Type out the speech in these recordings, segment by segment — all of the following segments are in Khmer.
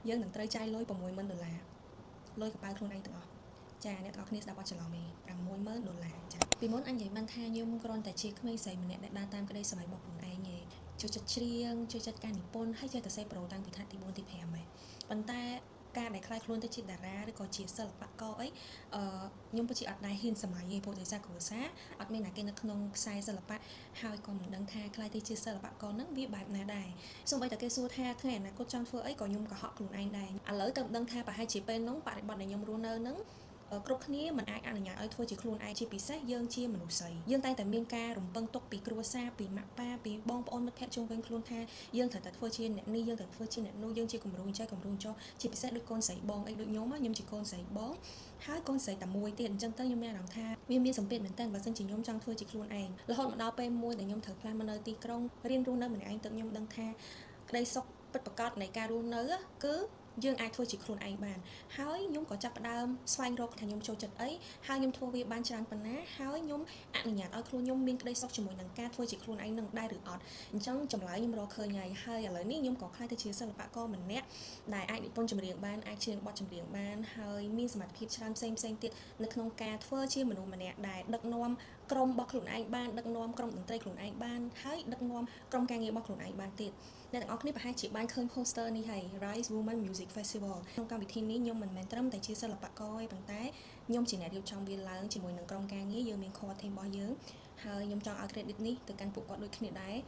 យើងនឹងត្រូវចាយលុយ$60000លុយកប៉ាល់ខ្លួនឯងទាំងអស់ចាអ្នកទាំងអស់គ្នាស្ដាប់អត់ច្រឡំទេ$60000ចាពីមុនអញនិយាយបានថាខ្ញុំគ្រាន់តែជាក្មេងស្រីម្នាក់ដែលដើរតាមក្តីស្រមៃរបស់ខ្លួនឯងទេចូលចិត្តច្រៀងចូលចិត្តការនិពន្ធហើយចេះតែសេប្រូតាំងពីថ្នាក់ទី4ទី5ហើយប៉ុន្តែការដែលខ្លាចខ្លួនទៅជាតារាឬក៏ជាសិល្បករអីខ្ញុំពិតជាអត់ដែរហ៊ានសម័យទេព្រោះដោយសារគ្រួសារអត់មានអ្នកគេនៅក្នុងខ្សែសិល្បៈហើយក៏មិនដឹងថាខ្លាចទៅជាសិល្បករហ្នឹងវាបែបណាដែរសូម្បីតែគេសួរថាថ្ងៃអនាគតចង់ធ្វើអីក៏ខ្ញុំកុហកខ្លួនឯងដែរឥឡូវទៅដឹងថាប្រហែលជាពេលហ្នឹងបរិបទដែលខ្ញុំរស់នៅហ្នឹងគ្រប់គ្នាមិនអាចអនុញ្ញាតឲ្យធ្វើជាខ្លួនឯងជាពិសេសយើងជាមនុស្សស្រីយើងតែងតែមានការរំពឹងទុកពីគ្រួសារពីម៉ាក់ប៉ាពីបងប្អូនមិត្តភក្តិជុំវិញខ្លួនថាយើងត្រូវតែធ្វើជាអ្នកនេះយើងត្រូវធ្វើជាអ្នកនោះយើងជាគំរូចេះគំរូចោះជាពិសេសដូចកូនស្រីបងអីដូចខ្ញុំជាកូនស្រីបងហើយកូនស្រីតែមួយទៀតអញ្ចឹងទៅខ្ញុំមានអារម្មណ៍ថាវាមានសម្ពាធមែនតើបើសិនជាខ្ញុំចង់ធ្វើជាខ្លួនឯងរហូតមកដល់ពេលមួយដែលខ្ញុំត្រូវផ្លាស់មកនៅទីក្រុងរៀនរស់នៅម្នាក់ឯងទៅខ្ញុំដឹងថាក្តីសុខពិតប្រាកដនៃការរស់នៅគឺយើងអាចធ្វើជាខ្លួនឯងបានហើយខ្ញុំក៏ចាប់ផ្ដើមស្វែងរកថាខ្ញុំចូលចិត្តអីហើយខ្ញុំធ្វើវាបានច្រើនប៉ុណ្ណាហើយខ្ញុំអនុញ្ញាតឲ្យខ្លួនខ្ញុំមានក្តីសុខជាមួយនឹងការធ្វើជាខ្លួនឯងនឹងដែរឬអត់អញ្ចឹងចម្លើយខ្ញុំរកឃើញហើយឥឡូវនេះខ្ញុំក៏ខ្លាចទៅជាសិល្បករម្នាក់ដែលអាចនិពន្ធចម្រៀងបានអាចច្រៀងបទចម្រៀងបានហើយមានសមត្ថភាពច្រើនផ្សេងទៀតនៅក្នុងការធ្វើជាមនុស្សម្នាក់ដែលដឹកនាំក្រុមរបស់ខ្លួនឯងបានដឹកនាំក្រុមតន្ត្រីខ្លួនឯងបានហើយដឹកនាំក្រុមការងាររបស់ខ្លួនឯងបានទៀតអ្នកទាំងអស់គ្នាប្រហែលជាបានឃើញ poster នេះហើយ Rise Women Music Festival ក្នុងកម្មវិធីនេះខ្ញុំមិនមែនត្រឹមតែជាសិល្បករទេប៉ុន្តែខ្ញុំជាអ្នករៀបចំវាឡើងជាមួយនឹងក្រុមការងារយើងមាន core team របស់យើងហើយខ្ញុំចង់ឲ្យ credit នេះទៅកាន់ពួកគាត់ដូចគ្នាដែរ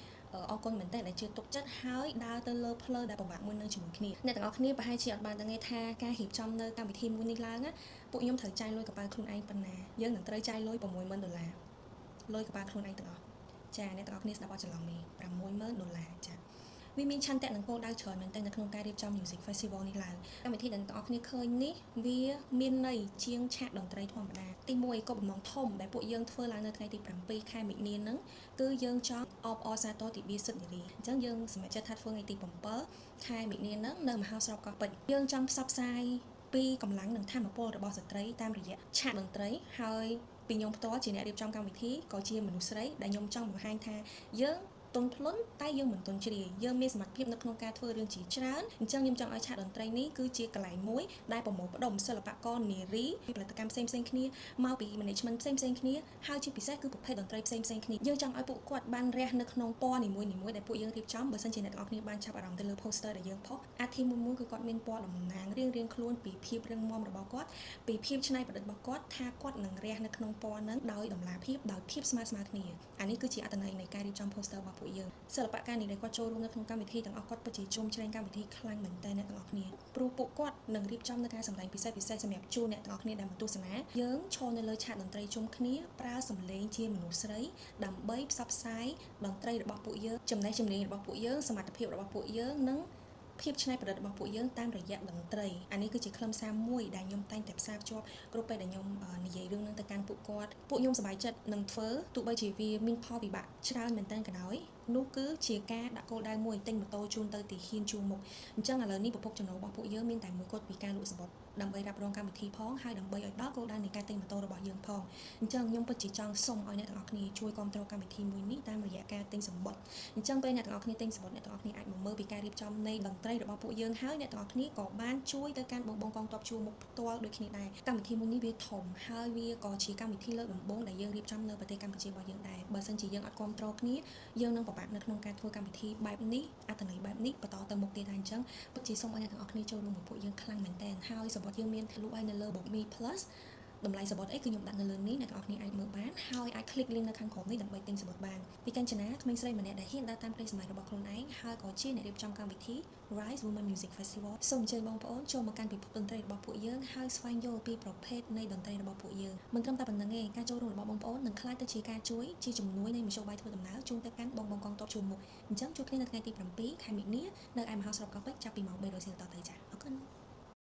អរគុណមែនតើដែលជឿទុកចិត្តហើយដើរទៅលើផ្លូវដែលពិបាកមួយនៅជាមួយគ្នាអ្នកទាំងអស់គ្នាប្រហែលជាអត់បានដឹងទេថាការរៀបចំនៅកម្មវិធីមួយនេះឡើងពួកខ្ញុំត្រូវចាយលុយកប៉ាល់ខ្លួនឯងប៉ុណ្ណាយើងនឹងត្រូវចាយលុយ$60000លុយកប៉ាល់ខ្លួនឯងទាំងអស់ចាអ្នកទាំងអស់គ្នាស្ដាប់អត់ច្រឡំទេ$60000ចាវាមានឆន្ទៈនិងគោលដៅច្រើនមែនទែននៅក្នុងការរៀបចំ Music Festival នេះឡើងកម្មវិធីដែលអ្នកទាំងអស់គ្នាឃើញនេះវាមានន័យជាងឆាកតន្ត្រីធម្មតាទី1គោលបំណងធំដែលពួកយើងធ្វើឡើងនៅថ្ងៃទី7ខែមិនិនាហ្នឹងគឺយើងចង់អបអរសាទរទិវាសិទ្ធិនារីអញ្ចឹងយើងសម្រេចចិត្តថាធ្វើថ្ងៃទី7ខែមិនិនាហ្នឹងនៅមហោស្រពកោះពេជ្រយើងចង់ផ្សព្វផ្សាយពីកម្លាំងនិងធម៌ពលរបស់ស្ត្រីតាមរយៈឆាកតន្ត្រីហើយពីខ្ញុំផ្ទាល់ជាអ្នករៀបចំកម្មវិធីក៏ជាមនុស្សស្រីដែលខ្ញុំចង់បង្ហាញថាយើងទន់ភ្លន់តែយើងមិនទន់ជ្រាយយើងមានសមត្ថភាពនៅក្នុងការធ្វើរឿងជាច្រើនអញ្ចឹងខ្ញុំចង់ឲ្យឆាកតន្ត្រីនេះគឺជាកន្លែងមួយដែលប្រមូលផ្ដុំសិល្បករនារីពីផលិតកម្មផ្សេងគ្នាមកពី management ផ្សេងគ្នាហើយជាពិសេសគឺប្រភេទតន្ត្រីផ្សេងគ្នាយើងចង់ឲ្យពួកគាត់បានរះនៅក្នុងពណ៌នីមួយដែលពួកយើងរៀបចំបើសិនជាអ្នកទាំងអស់គ្នាបានចាប់អារម្មណ៍ទៅលើ poster ដែលយើងផុសអាធីមួយគឺគាត់មានពណ៌តំណាងរៀងខ្លួនពីភាពរឹងមាំរបស់គាត់ពីភាពច្នៃប្រឌិតរបស់គាត់ថាគាត់នឹងរះនៅក្នុងពណ៌ហ្នឹងដោយតម្លាភាពដោយភាពស្មើគ្នាអានេះគឺជាអត្ថន័យនៃការរៀបចំ poster របស់ពួកយើងសិល្បករនេះដែលគាត់ចូលរួមនៅក្នុងកម្មវិធីទាំងអស់គាត់ពិតជាជុំជ្រែងកម្មវិធីខ្លាំងមែនតើអ្នកទាំងអស់គ្នាព្រោះពួកគាត់នឹងរៀបចំនៅការសម្ដែងពិសេសសម្រាប់ជួនអ្នកទាំងអស់គ្នាដែលមកទស្សនាយើងឈរនៅលើឆាកតន្ត្រីជុំគ្នាប្រើសំឡេងជាមនុស្សស្រីដើម្បីផ្សព្វផ្សាយតន្ត្រីរបស់ពួកយើងចំណេះជំនាញរបស់ពួកយើងសមត្ថភាពរបស់ពួកយើងនិងភាពច្នៃប្រឌិតរបស់ពួកយើងតាមរយៈតន្ត្រីអានេះគឺជាខ្លឹមសារមួយដែលខ្ញុំតែងតែផ្សារភ្ជាប់គ្រប់ពេលដែលខ្ញុំនិយាយរឿងហ្នឹងទៅកាន់ពួកខ្ញុំសប្បាយចិត្តនឹងធ្វើទោះបីជាវាមានផលវិបាកច្រើនមែនតើក៏ដោយនោះគឺជាការដាក់គោលដៅមួយទិញម៉ូតូជូនទៅទីហ៊ានជួរមុខអញ្ចឹងឥឡូវនេះប្រភពចំណូលរបស់ពួកយើងមានតែមួយគត់ពីការលក់សំបុត្រដើម្បីរ៉ាប់រងកម្មវិធីផងហើយដើម្បីឲ្យដល់គោលដៅនៃការទិញម៉ូតូរបស់យើងផងអញ្ចឹងខ្ញុំពិតជាចង់សុំឲ្យអ្នកទាំងអស់គ្នាជួយគ្រប់គ្រងកម្មវិធីមួយនេះតាមរយៈការទិញសំបុត្រអញ្ចឹងពេលអ្នកទាំងអស់គ្នាទិញសំបុត្រអ្នកទាំងអស់គ្នាអាចមកមើលពីការរៀបចំនៃតន្ត្រីរបស់ពួកយើងហើយអ្នកទាំងអស់គ្នាក៏បានជួយទៅកាន់បងកងទ័ពជួរមុខផ្ទាល់ដូចគ្នាដែរកម្មវិធីមួយនេះវាធំហើយវាក៏ជាកម្មវិធីលើកដំបូងដែលយើងរៀបចំនៅប្រទេសកម្ពុជារបស់យើងដែរបើសិនជាយើងអត់គ្រប់គ្រងគ្នាយើងនឹងពិបាកនៅក្នុងការធ្វើកម្មវិធីបែបនេះអត្ថន័យបែបនេះបន្តទៅមុខទៀតដែរអញ្ចឹងពិតជាសូមឲ្យអ្នកទាំងអស់គ្នាចូលរួមជាមួយពួកយើងខ្លាំងមែនតើហើយសំបុត្រយើងមានលក់ឲ្យនៅលើ Bookme Plus តម្លៃសំបុត្រអីគឺខ្ញុំដាក់នៅលើនេះអ្នកទាំងអស់គ្នាអាចមើលបានហើយអាច click link នៅខាងក្រោមនេះដើម្បីទិញសំបុត្របានពីកញ្ចនាក្មេងស្រីម្នាក់ដែលហ៊ានដើរតាមក្តីស្រមៃរបស់ខ្លួនឯងហើយក៏ជាអ្នករៀបចំកម្មវិធី Rise Women Music Festival សូមអញ្ជើញបងប្អូនចូលមកកាន់ពិភពតន្ត្រីរបស់ពួកយើងហើយស្វែងយល់ពីប្រភេទនៃតន្ត្រីរបស់ពួកយើងមិនត្រឹមតែប៉ុណ្្នឹងទេការចូលរួមរបស់បងប្អូននឹងក្លាយទៅជាការជួយជាជំនួយនៃមធ្យោបាយធ្វើដំណើរជូនទៅកាន់បងកងទ័ពជួរមុខអញ្ចឹងជួបគ្នានៅថ្ងៃទី7ខែមិនិនានៅឯមហោស្រពកោះពេជ្រចាប់ពីម៉ោង3:00តទៅចាអរគុណ